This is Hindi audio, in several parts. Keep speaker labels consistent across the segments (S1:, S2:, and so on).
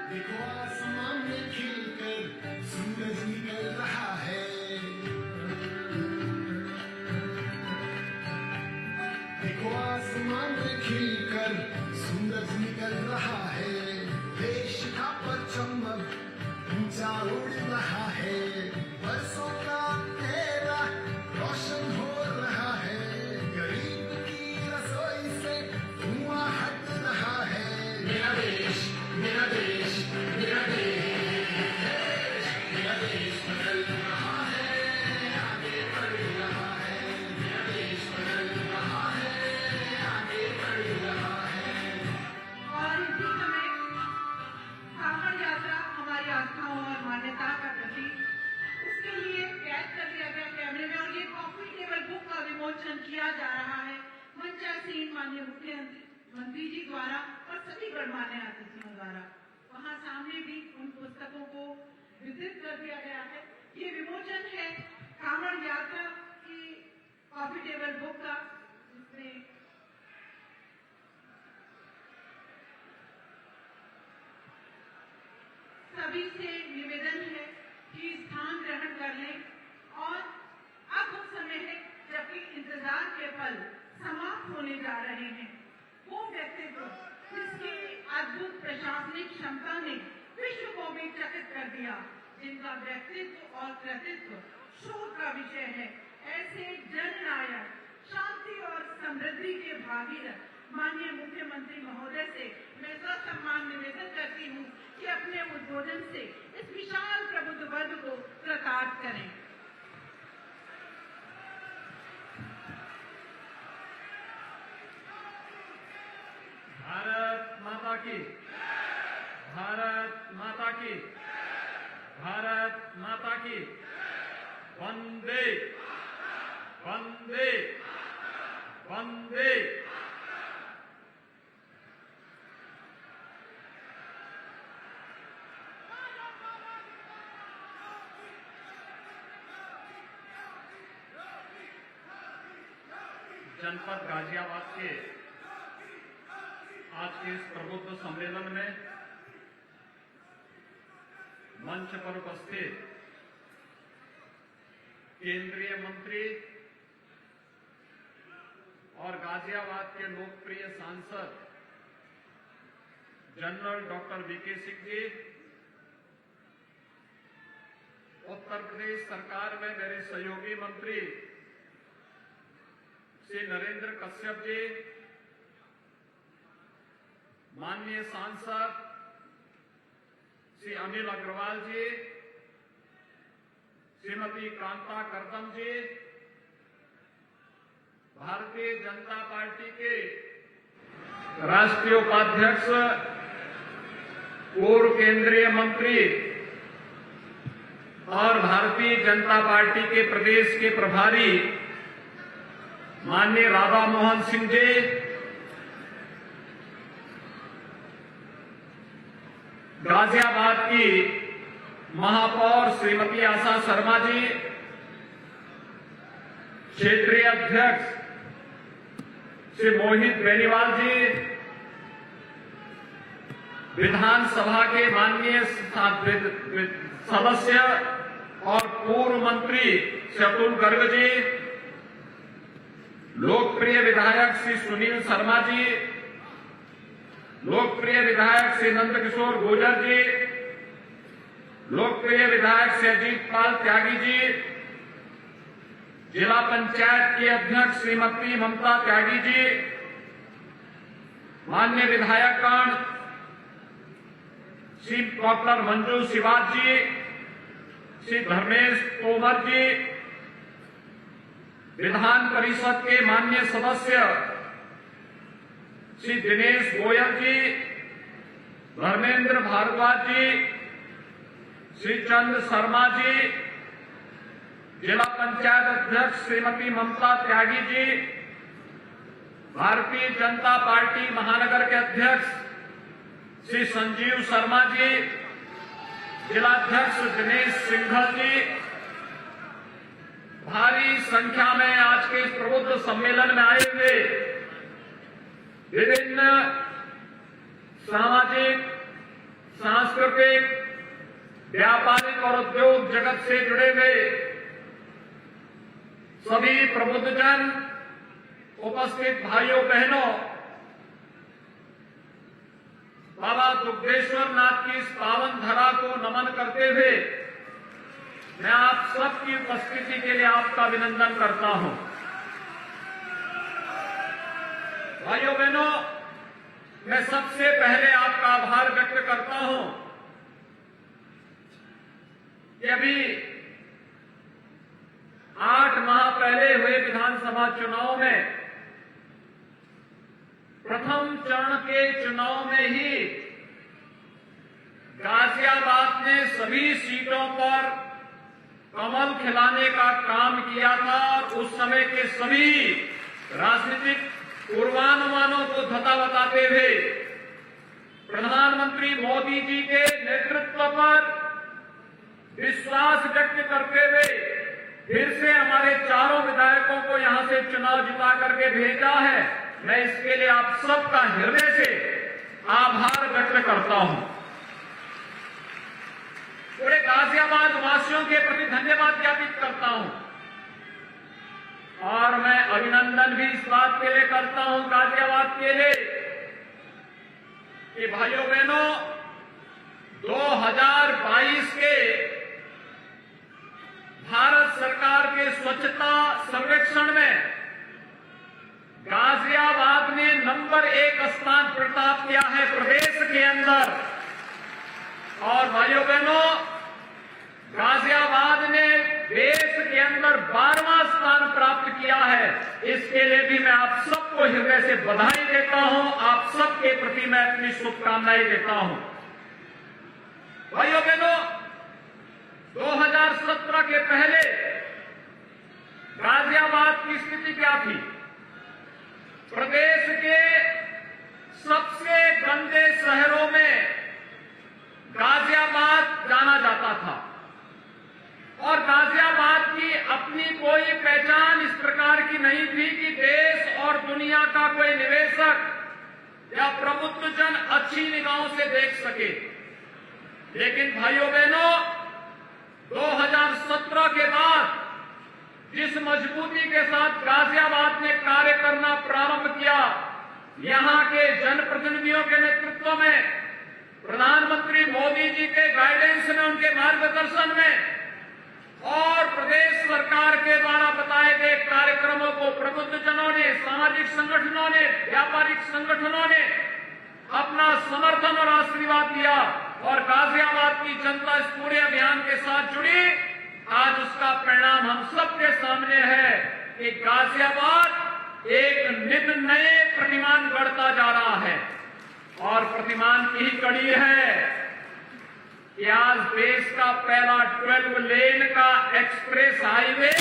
S1: देखो आसमान में खिलकर सूरज निकल रहा है। देखो आसमान में खिलकर सूरज निकल रहा है। देश का परचम ऊंचा उड़ रहा है। बरसों का अंधेरा रोशन हो रहा है। गरीब की रसोई से धुआं हट रहा है। मेरा देश, मेरा देश, मेरा देश, मेरा देश बदल रहा है, आगे बढ़ रहा है। मेरा देश बदल रहा है, आगे बढ़ रहा है।
S2: और इसी समय कांवड़ यात्रा हमारी आस्थाओं और मान्यता का प्रतीक, उसके लिए कैद कर लिया गया कैमरे में और ये कॉफी टेबल बुक का विमोचन किया जा रहा है मंचासीन माननीय मुख्यमंत्री जी द्वारा और सभी गणमान्य अतिथियों द्वारा। वहाँ सामने भी उन पुस्तकों को वितरित कर दिया गया है। ये विमोचन है कांवड़ यात्रा की कॉफी टेबल बुक का, जिसमें सभी से निवेदन है कि स्थान ग्रहण कर लें और अब वो समय है जबकि इंतजार के पल समाप्त होने जा रहे हैं। वो व्यक्तित्व जिसकी अद्भुत प्रशासनिक क्षमता ने विश्व को भी चकित कर दिया, जिनका व्यक्तित्व और कृतित्व शोध का विषय है, ऐसे जननायक, शांति और समृद्धि के भागीरथ माननीय मुख्यमंत्री महोदय से मैं ससम्मान निवेदन करती हूँ कि अपने उद्बोधन से इस विशाल प्रबुद्ध वर्ग को कृतार्थ करें।
S3: भारत माता की, भारत माता की, भारत माता की। वंदे वंदे वंदे। जनपद गाजियाबाद के आज के इस प्रबुद्ध सम्मेलन में मंच पर उपस्थित केंद्रीय मंत्री और गाजियाबाद के लोकप्रिय सांसद general doctor VK Singh ji, Uttar Pradesh सरकार में मेरे सहयोगी मंत्री श्री नरेंद्र कश्यप जी, माननीय सांसद श्री अनिल अग्रवाल जी, श्रीमती कांता करदम जी, भारतीय जनता पार्टी के राष्ट्रीय उपाध्यक्ष पूर्व केंद्रीय मंत्री और भारतीय जनता पार्टी के प्रदेश के प्रभारी माननीय राधा मोहन सिंह जी, गाजियाबाद की महापौर श्रीमती आशा शर्मा जी, क्षेत्रीय अध्यक्ष श्री मोहित बेनीवाल जी, विधानसभा के माननीय सदस्य और पूर्व मंत्री श्री अतुल गर्ग जी, लोकप्रिय विधायक श्री सुनील शर्मा जी, लोकप्रिय विधायक श्री नंदकिशोर गुर्जर जी, लोकप्रिय विधायक श्री अजीत पाल त्यागी जी, जिला पंचायत के अध्यक्ष श्रीमती ममता त्यागी जी, माननीय विधायकगण श्री डॉक्टर मंजू शिवाज जी, श्री धर्मेश तोमर जी, विधान परिषद के माननीय सदस्य श्री दिनेश गोयल जी, धर्मेंद्र भारद्वाज जी, श्री चंद्र शर्मा जी, जिला पंचायत अध्यक्ष श्रीमती ममता त्यागी जी, भारतीय जनता पार्टी महानगर के अध्यक्ष श्री संजीव शर्मा जी, जिलाध्यक्ष दिनेश सिंघल जी, भारी संख्या में आज के इस प्रबुद्ध सम्मेलन में आए हुए विभिन्न सामाजिक सांस्कृतिक, व्यापारिक और उद्योग जगत से जुड़े हुए सभी प्रबुद्धजन, उपस्थित भाइयों बहनों, बाबा दुग्धेश्वर नाथ की इस पावन धरा को नमन करते हुए मैं आप सबकी उपस्थिति के लिए आपका अभिनंदन करता हूं। भाइयों बहनों, मैं सबसे पहले आपका आभार व्यक्त करता हूं कि अभी 8 माह पहले हुए विधानसभा चुनाव में प्रथम चरण के चुनाव में ही गाजियाबाद ने सभी सीटों पर कमल खिलाने का काम किया था और उस समय के सभी राजनीतिक पूर्वानुमानों को धता बताते हुए प्रधानमंत्री मोदी जी के नेतृत्व पर विश्वास व्यक्त करते हुए फिर से हमारे चारों विधायकों को यहां से चुनाव जिता करके भेजा है। मैं इसके लिए आप सबका हृदय से आभार व्यक्त करता हूं। पूरे गाजियाबाद वासियों के प्रति धन्यवाद ज्ञापित करता हूं और मैं अभिनंदन भी इस बात के लिए करता हूं गाजियाबाद के लिए कि भाइयों बहनों 2022 के भारत सरकार के स्वच्छता सर्वेक्षण में गाजियाबाद ने नंबर 1 स्थान प्राप्त किया है प्रदेश के अंदर। और भाइयों बहनों, गाजियाबाद ने देश के अंदर 12वां स्थान प्राप्त किया है। इसके लिए भी मैं आप सबको हृदय से बधाई देता हूं, आप सबके प्रति मैं अपनी शुभकामनाएं देता हूं। भाइयों बहनों, 2017 के पहले गाजियाबाद की स्थिति क्या थी? प्रदेश के सबसे गंदे शहरों में गाजियाबाद जाना जाता था और गाजियाबाद की अपनी कोई पहचान इस प्रकार की नहीं थी कि देश और दुनिया का कोई निवेशक या प्रबुद्धजन अच्छी निगाहों से देख सके। लेकिन भाइयों बहनों, 2017 के बाद जिस मजबूती के साथ गाजियाबाद ने कार्य करना प्रारंभ किया, यहां के जनप्रतिनिधियों के नेतृत्व में, प्रधानमंत्री मोदी जी के गाइडेंस में, उनके मार्गदर्शन में और प्रदेश सरकार के द्वारा बताए गए कार्यक्रमों को प्रबुद्धजनों ने, सामाजिक संगठनों ने, व्यापारिक संगठनों ने अपना समर्थन और आशीर्वाद दिया और गाजियाबाद की जनता इस पूरे अभियान के साथ जुड़ी। आज उसका परिणाम हम सबके सामने है कि गाजियाबाद एक नित नए प्रतिमान गढ़ता जा रहा है और प्रतिमान की ही कड़ी है कि आज देश का पहला 12 लेन का एक्सप्रेस हाईवे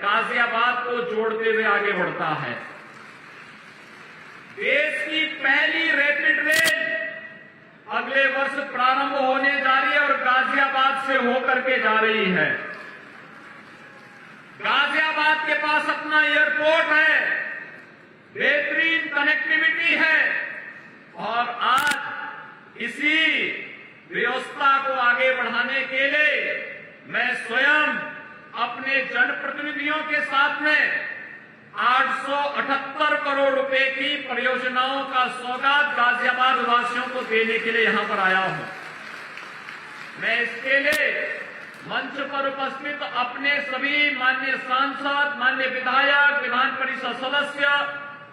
S3: गाजियाबाद को जोड़ते हुए आगे बढ़ता है। देश की पहली रैपिड रेल अगले वर्ष प्रारंभ होने जा रही है और गाजियाबाद से होकर के जा रही है। गाजियाबाद के पास अपना एयरपोर्ट है, बेहतरीन कनेक्टिविटी है और आज इसी व्यवस्था को आगे बढ़ाने के लिए मैं स्वयं अपने जनप्रतिनिधियों के साथ में 878 करोड़ रुपए की परियोजनाओं का सौगात गाजियाबाद वासियों को देने के लिए यहां पर आया हूं। मैं इसके लिए मंच पर उपस्थित अपने सभी माननीय सांसद, माननीय विधायक, विधान परिषद सदस्य,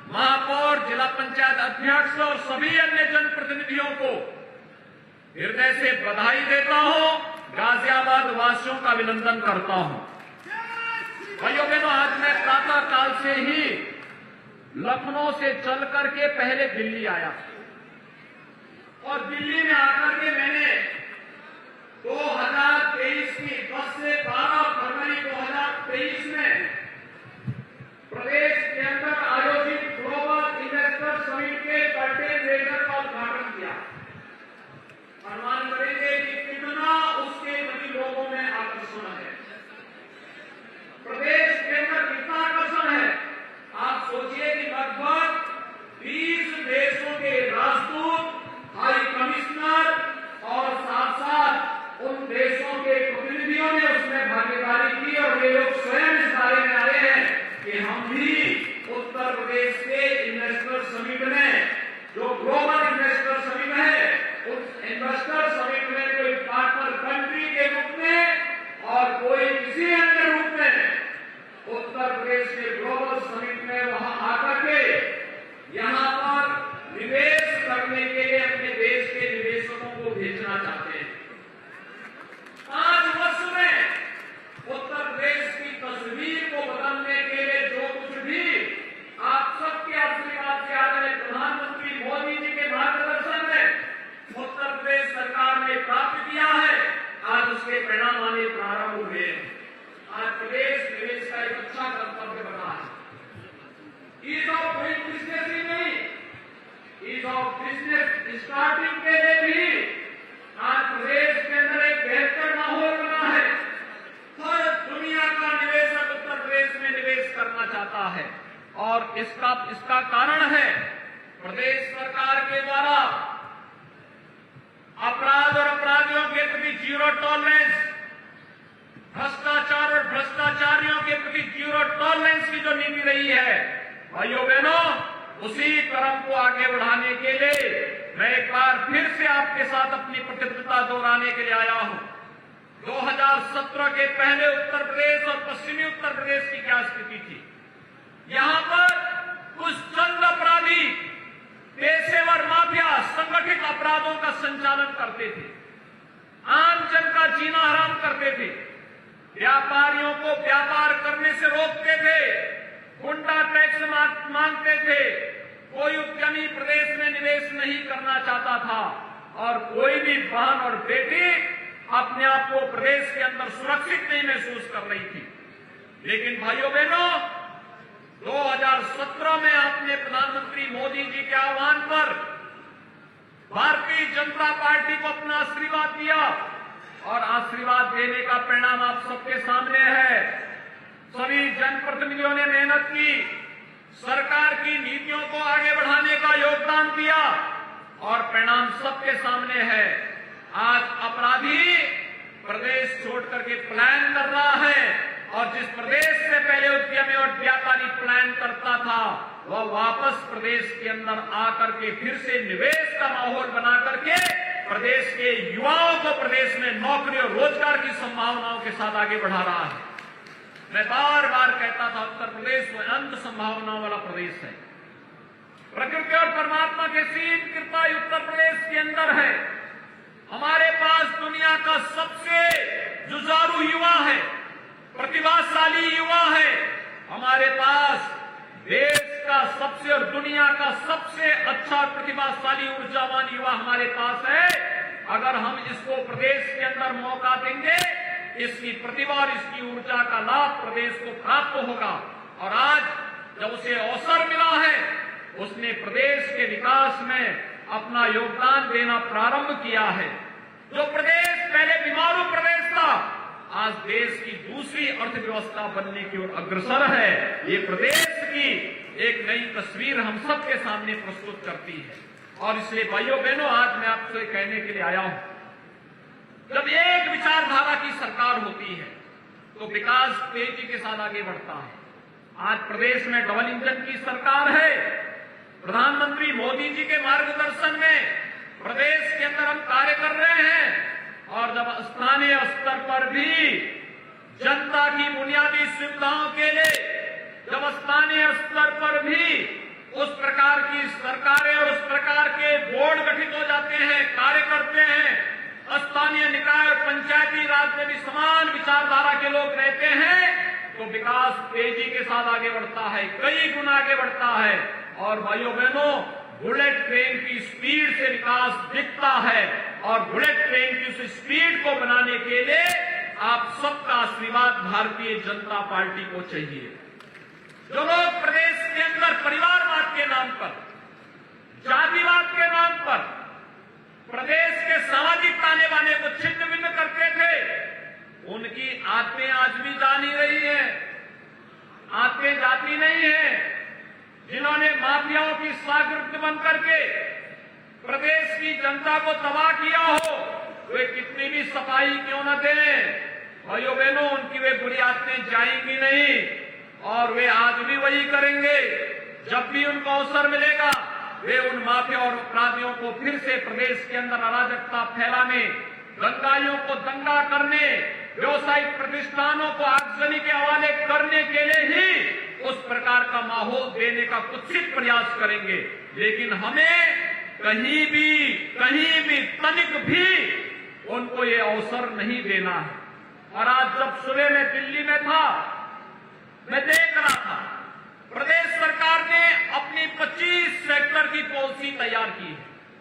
S3: महापौर, जिला पंचायत अध्यक्ष और सभी अन्य जनप्रतिनिधियों को हृदय से बधाई देता हूं, गाजियाबाद वासियों का अभिनंदन करता हूं। भाइयों बहनों, आज मैं प्रातः काल से ही लखनऊ से चल करके पहले दिल्ली आया और दिल्ली में आकर के मैंने 2023 की 10 से 12 फरवरी 2023 में प्रदेश के अंदर आयोजित ग्लोबल इन्वेस्टर समिट के बर्थडे मेजर का उद्घाटन किया। अनुमान करेंगे कि कितना उसके प्रति लोगों में आकर्षण है, प्रदेश के अंदर कितना आकर्षण है। आप सोचिए कि लगभग 20 देशों के राजदूत, हाई कमिश्नर और भी उत्तर प्रदेश के इन्वेस्टर समिट में, जो ग्लोबल इन्वेस्टर समिट है, उस इन्वेस्टर समिट में कोई पार्टनर कंट्री के रूप में और कोई किसी अन्य रूप में उत्तर प्रदेश के ग्लोबल समिट में वहां आकर के यहां पर निवेश करने के लिए अपने देश के निवेशकों को भेजना चाहते हैं। 5 वर्ष में उत्तर प्रदेश की तस्वीर को बदलने के लिए जो कुछ भी आप सबके आशीर्वाद से आदरणीय प्रधानमंत्री मोदी जी के मार्गदर्शन में उत्तर प्रदेश सरकार ने प्राप्त किया है, आज उसके परिणाम आने प्रारंभ हुए। आज प्रदेश निवेश का एक अच्छा कर्तव्य बना है। ईज ऑफ डूइंग बिजनेस ही नहीं, ईज ऑफ बिजनेस स्टार्टिंग के लिए भी आज प्रदेश के अंदर एक बेहतर माहौल बना है। हर दुनिया का निवेशक उत्तर प्रदेश में निवेश करना चाहता है और इसका कारण है प्रदेश सरकार के द्वारा अपराध और अपराधियों के प्रति जीरो टॉलरेंस, भ्रष्टाचार और भ्रष्टाचारियों के प्रति जीरो टॉलरेंस की जो नीति रही है, भाइयों बहनों, उसी क्रम को आगे बढ़ाने के लिए मैं एक बार फिर से आपके साथ अपनी प्रतिबद्धता दोहराने के लिए आया हूं। 2017 के पहले उत्तर प्रदेश और पश्चिमी उत्तर प्रदेश की क्या स्थिति थी? यहां पर कुछ चंद अपराधी पेशेवर माफिया संगठित अपराधों का संचालन करते थे, आम जन का जीना हराम करते थे, व्यापारियों को व्यापार करने से रोकते थे, गुंडा टैक्स मांगते थे, कोई उद्यमी प्रदेश में निवेश नहीं करना चाहता था और कोई भी बहन और बेटी अपने आप को प्रदेश के अंदर सुरक्षित नहीं महसूस कर रही थी। लेकिन भाइयों बहनों, 2017 में आपने प्रधानमंत्री मोदी जी के आह्वान पर भारतीय जनता पार्टी को अपना आशीर्वाद दिया और आशीर्वाद देने का परिणाम आप सबके सामने है। सभी जनप्रतिनिधियों ने मेहनत की, सरकार की नीतियों को आगे बढ़ाने का योगदान दिया और परिणाम सबके सामने है। आज अपराधी प्रदेश छोड़ करके पलायन कर रहा है और जिस प्रदेश से पहले उद्यमी और व्यापारी पलायन करता था, वह वापस प्रदेश के अंदर आकर के फिर से निवेश का माहौल बना करके प्रदेश के युवाओं को प्रदेश में नौकरी और रोजगार की संभावनाओं के साथ आगे बढ़ा रहा है। मैं बार बार कहता था, उत्तर प्रदेश वो अनंत संभावनाओं वाला प्रदेश है। प्रकृति और परमात्मा के सीम कृपा उत्तर प्रदेश के अंदर है। हमारे पास दुनिया का सबसे जुझारू युवा है, प्रतिभाशाली युवा है। हमारे पास देश का सबसे और दुनिया का सबसे अच्छा प्रतिभाशाली ऊर्जावान युवा हमारे पास है। अगर हम इसको प्रदेश के अंदर मौका देंगे, इसकी प्रतिभा और इसकी ऊर्जा का लाभ प्रदेश को प्राप्त होगा। और आज जब उसे अवसर मिला है, उसने प्रदेश के विकास में अपना योगदान देना प्रारंभ किया है। जो प्रदेश पहले बीमारू प्रदेश था, आज देश की दूसरी अर्थव्यवस्था बनने की ओर अग्रसर है। ये प्रदेश की एक नई तस्वीर हम सबके सामने प्रस्तुत करती है। और इसलिए भाइयों बहनों, आज मैं आपसे कहने के लिए आया हूं, जब एक विचारधारा की सरकार होती है तो विकास तेजी के साथ आगे बढ़ता है। आज प्रदेश में डबल इंजन की सरकार है। प्रधानमंत्री मोदी जी के मार्गदर्शन में प्रदेश के अंदर हम कार्य कर रहे हैं और जब स्थानीय स्तर पर भी जनता की बुनियादी सुविधाओं के लिए, जब स्थानीय स्तर पर भी उस प्रकार की सरकारें और उस प्रकार के बोर्ड गठित हो जाते हैं, कार्य करते हैं, स्थानीय निकाय और पंचायती राज में भी समान विचारधारा के लोग रहते हैं, तो विकास तेजी के साथ आगे बढ़ता है, कई गुना आगे बढ़ता है। और भाइयों बहनों, बुलेट ट्रेन की स्पीड से विकास दिखता है और बुलेट ट्रेन की उस स्पीड को बनाने के लिए आप सबका आशीर्वाद भारतीय जनता पार्टी को चाहिए। जो लोग प्रदेश के अंदर परिवारवाद के नाम पर, जातिवाद के नाम पर प्रदेश के सामाजिक ताने बाने को छिन्न भिन्न करते थे, उनकी आत्में आज भी जा नहीं रही है, आत्में जाती नहीं है। जिन्होंने माफियाओं की सागिर्द बन करके प्रदेश की जनता को तबाह किया हो, वे कितनी भी सफाई क्यों न दें, भाइयों बहनों, उनकी वे बुरी आदतें जाएंगी नहीं। और वे आज भी वही करेंगे। जब भी उनको अवसर मिलेगा वे उन माफिया और अपराधियों को फिर से प्रदेश के अंदर अराजकता फैलाने, दंगाइयों को दंगा करने, व्यवसायिक प्रतिष्ठानों को आगजनी के हवाले करने के लिए ही उस प्रकार का माहौल देने का कुत्सित प्रयास करेंगे। लेकिन हमें कहीं भी तनिक भी उनको ये अवसर नहीं देना है। और आज जब सुबह में दिल्ली में था, मैं देख रहा था प्रदेश सरकार ने अपनी 25 सेक्टर की पॉलिसी तैयार की है।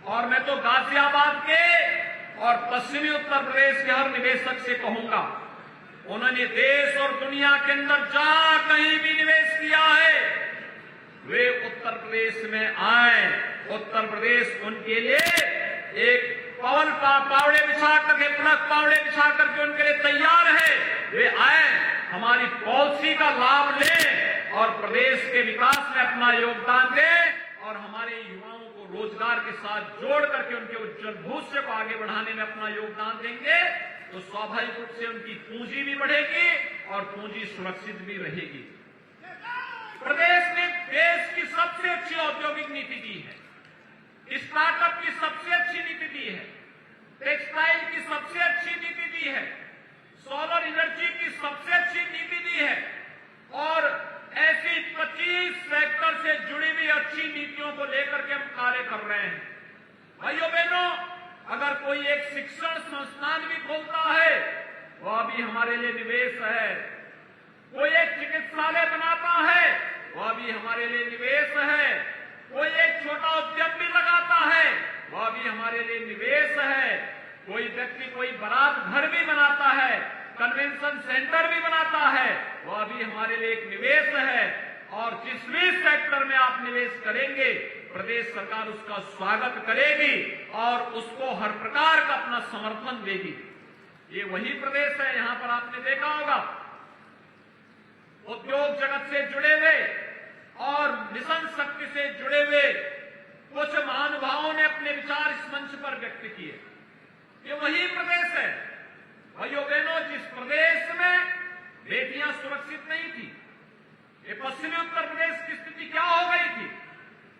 S3: और मैं तो गाजियाबाद के और पश्चिमी उत्तर प्रदेश के हर निवेशक से कहूंगा, उन्होंने देश और दुनिया के अंदर जहां कहीं भी निवेश किया है वे उत्तर प्रदेश में आए। उत्तर प्रदेश उनके लिए एक पवन पावड़े बिछा करके, पलक पावड़े बिछा करके उनके लिए तैयार है। वे आए, हमारी पॉलिसी का लाभ लें और प्रदेश के विकास में अपना योगदान दें और हमारे युवाओं को रोजगार के साथ जोड़ करके उनके उज्जवल भविष्य को आगे बढ़ाने में अपना योगदान देंगे तो स्वाभाविक रूप से उनकी पूंजी भी बढ़ेगी और पूंजी सुरक्षित भी रहेगी। प्रदेश ने देश की सबसे अच्छी औद्योगिक नीति दी है, स्टार्टअप की सबसे अच्छी नीति दी है, टेक्सटाइल की सबसे अच्छी नीति दी है, सोलर एनर्जी की सबसे अच्छी नीति दी है और ऐसी 25 सेक्टर से जुड़ी हुई अच्छी नीतियों को लेकर के हम कार्य कर रहे हैं। भाइयों बहनों, अगर कोई एक शिक्षण संस्थान भी खोलता है वह भी हमारे लिए निवेश है। कोई एक चिकित्सालय बनाता है वह भी हमारे लिए निवेश है। कोई एक छोटा उद्यम भी लगाता है वह भी हमारे लिए निवेश है। कोई व्यक्ति कोई बारात घर भी बनाता है, कन्वेंशन सेंटर भी बनाता है, वह भी हमारे लिए एक निवेश है। और जिस भी सेक्टर में आप निवेश करेंगे प्रदेश सरकार उसका स्वागत करेगी और उसको हर प्रकार का अपना समर्थन देगी। ये वही प्रदेश है, यहां पर आपने देखा होगा उद्योग जगत से जुड़े हुए और मिशन शक्ति से जुड़े हुए कुछ महानुभावों ने अपने विचार इस मंच पर व्यक्त किए। ये वही प्रदेश है भाइयों बहनों जिस प्रदेश में बेटियां सुरक्षित नहीं थी। ये पश्चिमी उत्तर प्रदेश की स्थिति क्या हो गई थी।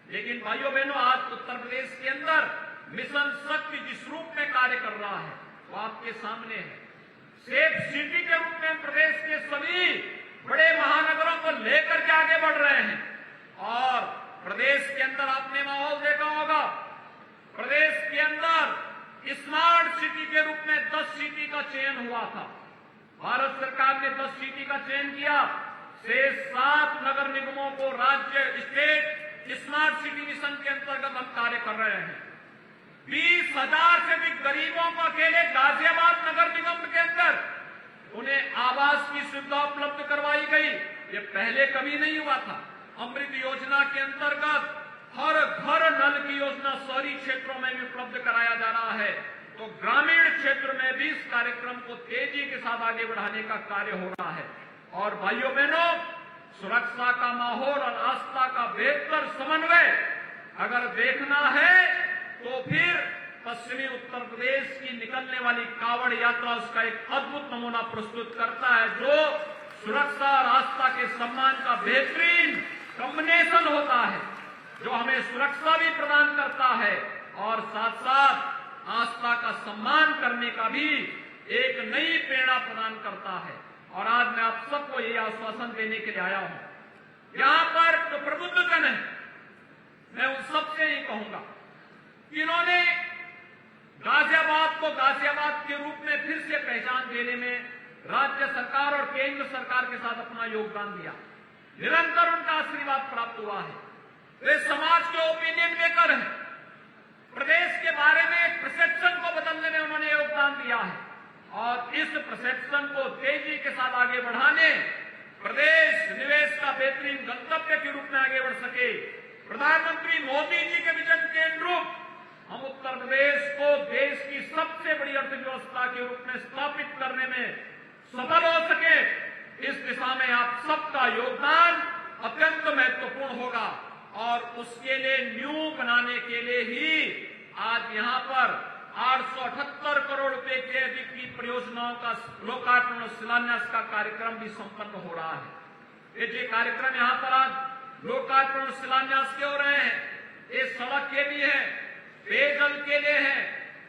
S3: लेकिन भाइयों बहनों आज उत्तर प्रदेश के अंदर मिशन शक्ति जिस रूप में कार्य कर रहा है वो आपके सामने है। सेफ सिटी के रूप में प्रदेश के सभी बड़े महानगरों को लेकर के आगे बढ़ रहे हैं। और प्रदेश के अंदर आपने माहौल देखा होगा, प्रदेश के अंदर स्मार्ट सिटी के रूप में 10 सिटी का चयन हुआ था। भारत सरकार ने 10 सिटी का चयन किया, शेष 7 नगर निगमों को राज्य स्टेट स्मार्ट सिटी मिशन के अंतर्गत हम कार्य कर रहे हैं। 20,000 से अधिक गरीबों को अकेले गाजियाबाद नगर निगम के अंदर उन्हें आवास की सुविधा उपलब्ध करवाई गई। ये पहले कभी नहीं हुआ था। अमृत योजना के अंतर्गत हर घर नल की योजना शहरी क्षेत्रों में भी उपलब्ध कराया जा रहा है, तो ग्रामीण क्षेत्र में भी इस कार्यक्रम को तेजी के साथ आगे बढ़ाने का कार्य हो रहा है। और भाइयों बहनों, सुरक्षा का माहौल और आस्था का बेहतर समन्वय अगर देखना है तो फिर पश्चिमी उत्तर प्रदेश की निकलने वाली कांवड़ यात्रा उसका एक अद्भुत नमूना प्रस्तुत करता है, जो सुरक्षा और आस्था के सम्मान का बेहतरीन कॉम्बिनेशन होता है, जो हमें सुरक्षा भी प्रदान करता है और साथ साथ आस्था का सम्मान करने का भी एक नई प्रेरणा प्रदान करता है। और आज मैं आप सबको ये आश्वासन देने के लिए आया हूं। यहां पर जो प्रबुद्धजन है मैं उन सबसे ये कहूंगा कि इन्होंने गाजियाबाद को गाजियाबाद के रूप में फिर से पहचान देने में राज्य सरकार और केंद्र सरकार के साथ अपना योगदान दिया। निरंतर उनका आशीर्वाद प्राप्त हुआ है। वे समाज के ओपिनियन मेकर हैं। प्रदेश के बारे में एक परसेप्शन को बदलने में उन्होंने योगदान दिया है और इस परसेप्शन को तेजी के साथ आगे बढ़ाने, प्रदेश निवेश का बेहतरीन गंतव्य के रूप में आगे बढ़ सके, प्रधानमंत्री मोदी जी के विजन के अनुरूप हम उत्तर प्रदेश को देश की सबसे बड़ी अर्थव्यवस्था के रूप में स्थापित करने में सफल हो सके, इस दिशा में आप सबका योगदान अत्यंत महत्वपूर्ण होगा। और उसके लिए न्यू बनाने के लिए ही आज यहां पर 878 करोड़ रुपए के अधिक की परियोजनाओं का लोकार्पण और शिलान्यास का कार्यक्रम भी संपन्न हो रहा है। ये जो कार्यक्रम यहाँ पर आज लोकार्पण और शिलान्यास के हो रहे हैं, ये सड़क के भी हैं, पेयजल के लिए हैं,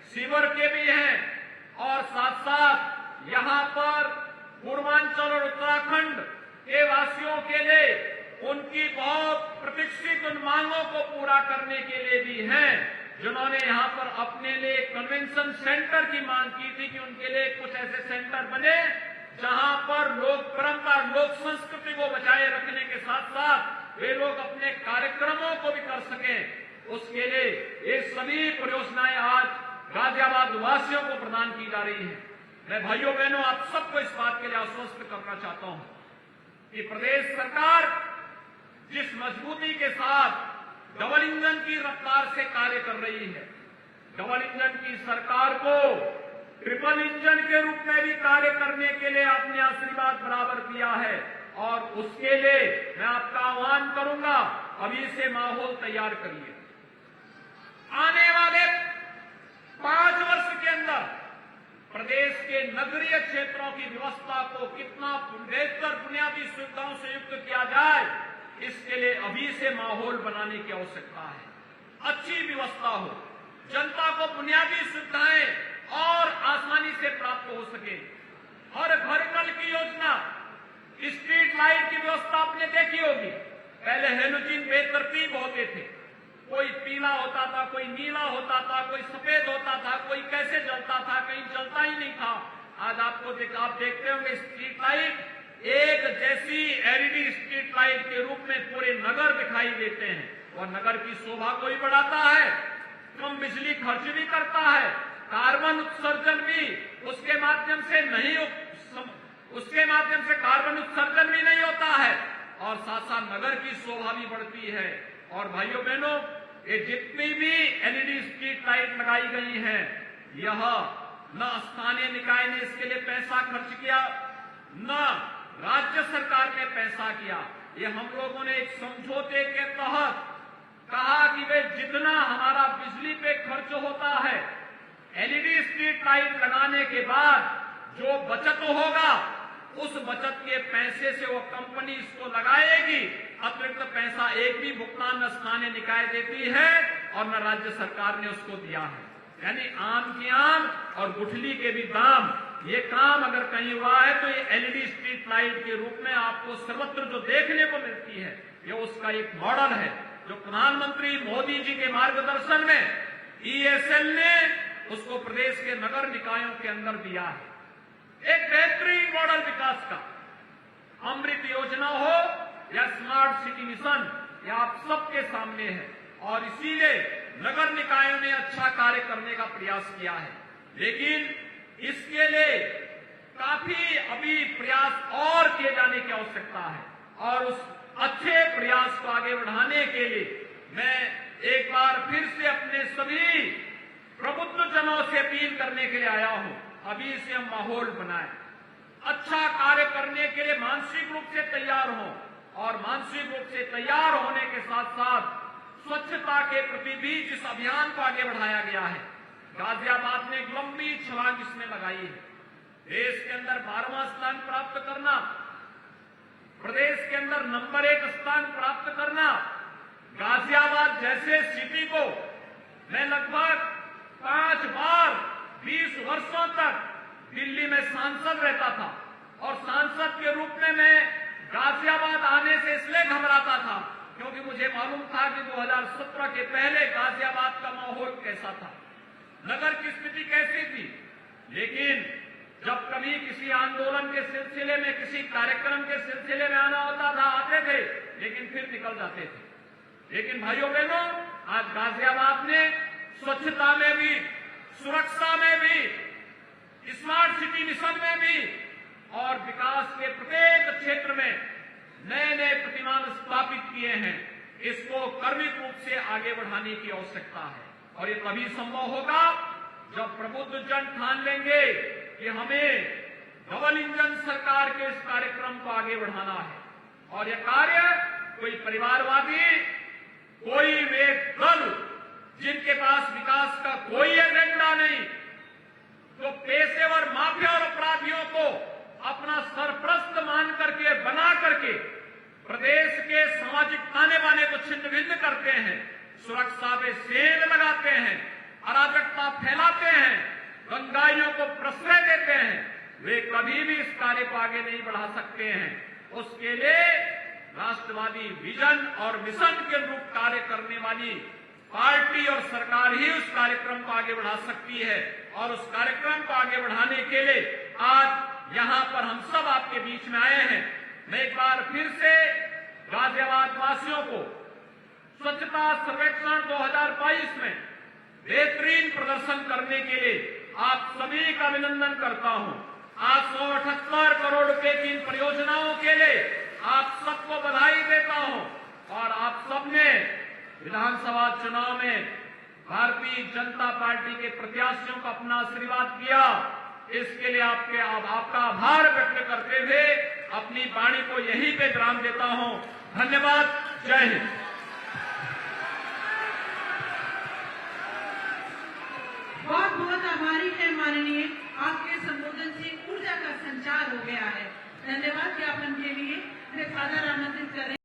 S3: सीवर के भी हैं और साथ साथ यहाँ पर पूर्वांचल और उत्तराखंड के वासियों के लिए उनकी बहुत प्रतीक्षित उन मांगों को पूरा करने के लिए भी हैं, जिन्होंने यहाँ पर अपने लिए कन्वेंशन सेंटर की मांग की थी कि उनके लिए कुछ ऐसे सेंटर बने जहाँ पर लोक परंपरा, लोक संस्कृति को बचाए रखने के साथ साथ वे लोग अपने कार्यक्रमों को भी कर सकें। उसके लिए ये सभी परियोजनाएं आज गाजियाबाद वासियों को प्रदान की जा रही है। मैं भाइयों बहनों आप सबको इस बात के लिए आश्वस्त करना चाहता हूं कि प्रदेश सरकार जिस मजबूती के साथ डबल इंजन की रफ्तार से कार्य कर रही है, डबल इंजन की सरकार को ट्रिपल इंजन के रूप में भी कार्य करने के लिए आपने आशीर्वाद बराबर दिया है और उसके लिए मैं आपका आह्वान करूंगा, अभी से माहौल तैयार करिए। आने वाले 5 वर्ष के अंदर प्रदेश के नगरीय क्षेत्रों की व्यवस्था को कितना बेहतर बुनियादी सुविधाओं से युक्त किया जाए, इसके लिए अभी से माहौल बनाने की आवश्यकता है। अच्छी व्यवस्था हो, जनता को बुनियादी सुविधाएं और आसानी से प्राप्त हो सके। हर घर नल की योजना, स्ट्रीट लाइट की व्यवस्था आपने देखी होगी। पहले हेलोजन बेतरतीब होते थे, कोई पीला होता था, कोई नीला होता था, कोई सफेद होता था, कोई कैसे जलता था, कहीं जलता ही नहीं था। आज आप देखते होंगे स्ट्रीट लाइट एक जैसी एलईडी स्ट्रीट लाइट के रूप में पूरे नगर दिखाई देते हैं और नगर की शोभा को भी बढ़ाता है, कम बिजली खर्च भी करता है, कार्बन उत्सर्जन भी उसके माध्यम से कार्बन उत्सर्जन भी नहीं होता है और साथ साथ नगर की शोभा भी बढ़ती है। और भाइयों बहनों, ये जितनी भी एलईडी स्ट्रीट लाइट लगाई गई हैं, यह न स्थानीय निकाय ने इसके लिए पैसा खर्च किया, न राज्य सरकार ने पैसा किया। ये हम लोगों ने एक समझौते के तहत कहा कि वे जितना हमारा बिजली पे खर्च होता है, एलईडी स्ट्रीट लाइट लगाने के बाद जो बचत होगा, उस बचत के पैसे से वो कंपनी इसको लगाएगी। अतिरिक्त पैसा एक भी भुगतान न स्थानीय निकाय देती है और न राज्य सरकार ने उसको दिया है। यानी आम की आम और गुठली के भी दाम, ये काम अगर कहीं हुआ है तो ये एलईडी स्ट्रीट लाइट के रूप में आपको सर्वत्र जो देखने को मिलती है, ये उसका एक मॉडल है जो प्रधानमंत्री मोदी जी के मार्गदर्शन में ईएसएल ने उसको प्रदेश के नगर निकायों के अंदर दिया है। एक बेहतरीन मॉडल विकास का, अमृत योजना हो या स्मार्ट सिटी मिशन, यह आप सबके सामने है और इसीलिए नगर निकायों ने अच्छा कार्य करने का प्रयास किया है। लेकिन इसके लिए काफी अभी प्रयास और किए जाने की आवश्यकता है और उस अच्छे प्रयास को आगे बढ़ाने के लिए मैं एक बार फिर से अपने सभी प्रबुद्ध जनों से अपील करने के लिए आया हूं, अभी से हम माहौल बनाएं, अच्छा कार्य करने के लिए मानसिक रूप से तैयार हों और मानसिक रूप से तैयार होने के साथ साथ स्वच्छता के प्रति भी जिस अभियान को आगे बढ़ाया गया है, गाजियाबाद ने एक लंबी छलांग इसमें लगाई है। देश के अंदर 12वां स्थान प्राप्त करना, प्रदेश के अंदर नंबर 1 स्थान प्राप्त करना, गाजियाबाद जैसे सिटी को मैं लगभग 5 बार 20 वर्षों तक दिल्ली में सांसद रहता था और सांसद के रूप में मैं गाजियाबाद आने से इसलिए घबराता था क्योंकि मुझे मालूम था कि 2017 के पहले गाजियाबाद का माहौल कैसा था, नगर की स्थिति कैसी थी। लेकिन जब कभी किसी आंदोलन के सिलसिले में, किसी कार्यक्रम के सिलसिले में आना होता था, आते थे लेकिन फिर निकल जाते थे। लेकिन भाइयों बहनों, आज गाजियाबाद ने स्वच्छता में भी, सुरक्षा में भी, स्मार्ट सिटी मिशन में भी और विकास के प्रत्येक क्षेत्र में नए नए प्रतिमान स्थापित किए हैं। इसको कर्मिक रूप से आगे बढ़ाने की आवश्यकता है और ये तभी संभव होगा जब प्रबुद्ध जन ठान लेंगे कि हमें डबल इंजन सरकार के इस कार्यक्रम को आगे बढ़ाना है। और यह कार्य कोई परिवारवादी, कोई वे दल जिनके पास विकास का कोई एजेंडा नहीं, तो पेशेवर माफिया और अपराधियों को अपना सरपरस्त मान करके, बना करके प्रदेश के सामाजिक ताने बाने को छिन्न भिन्न करते हैं, सुरक्षा पे सेल लगाते हैं, अराजकता फैलाते हैं, दंगाइयों को प्रश्रय देते हैं, वे कभी भी इस कार्य को आगे नहीं बढ़ा सकते हैं। उसके लिए राष्ट्रवादी विजन और मिशन के अनुरूप कार्य करने वाली पार्टी और सरकार ही उस कार्यक्रम को आगे बढ़ा सकती है। और उस कार्यक्रम को आगे बढ़ाने के लिए आज यहां पर हम सब आपके बीच में आए हैं। मैं एक बार फिर से गाजियाबाद वासियों को स्वच्छता सर्वेक्षण 2022 में बेहतरीन प्रदर्शन करने के लिए आप सभी का अभिनंदन करता हूं। आज 178 करोड़ रुपए की इन परियोजनाओं के लिए आप सबको बधाई देता हूं। और आप सबने विधानसभा चुनाव में भारतीय जनता पार्टी के प्रत्याशियों को अपना आशीर्वाद किया, इसके लिए आपका आभार व्यक्त करते हुए अपनी वाणी को यहीं पे विराम देता हूं। धन्यवाद। जय हिंद।
S2: बहुत बहुत आभारी है माननीय, आपके संबोधन से ऊर्जा का संचार हो गया है। धन्यवाद ज्ञापन के लिए मैं सादर आमंत्रित कर रही